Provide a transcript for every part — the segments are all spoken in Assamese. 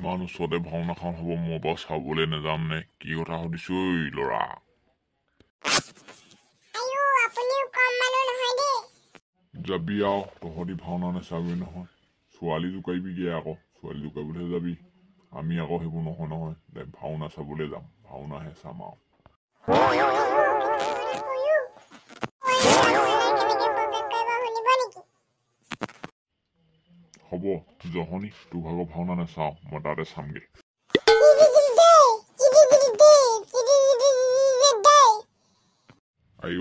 ইমান ওচৰতে ভাওনাখন হ'ব মই বাৰু চাবলৈ নাযাম নে কি কথা সুধিছো ঐ ল'ৰা যাবি আৰু তহঁতি ভাওনা নাচাবি নহয় ছোৱালী জোকাৰিবিগে আকৌ ছোৱালী জোকাৰিবলৈ যাবি আমি আকৌ সেইবোৰ নহয় নহয় ভাওনা চাবলৈ যাম ভাওনাহে চাম আৰু হ'ব জহনি তোৰ ভাগৰ ভাওনা নাচাওঁ মই তাতে চামগে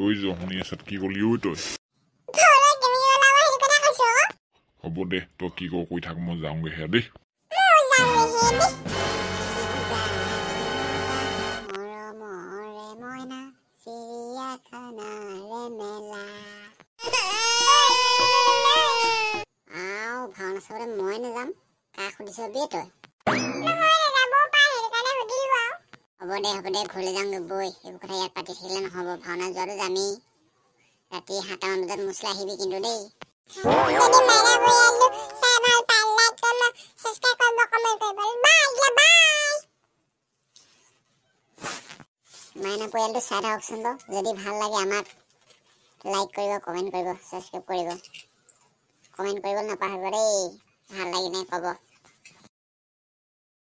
ঐ জহনি আছত কি কলি ঐ তই হ'ব দে তই কি কৰ কৈ থাক মই যাওঁগে হে দেই ভাওনা চাবলৈ মই নাযাম কাক সুধিছ বে তই হ'ব দে ঘৰলৈ যাওঁগে বৈ এইবোৰ কথা ইয়াত পাতি থাকিলে নহ'ব ভাওনা যোৱাটো যামেই ৰাতি 7টামান বজাত মুছলা আহিবি কিন্তু দেই মাইনা পৰিয়ালটো চাই থাককচোন বাৰু যদি ভাল লাগে আমাক লাইক কৰিব কমেণ্ট কৰিব ছাবস্ক্ৰাইব কৰিব কমেণ্ট কৰিবলৈ নাপাহৰিব দেই ভাল লাগিলে ক'ব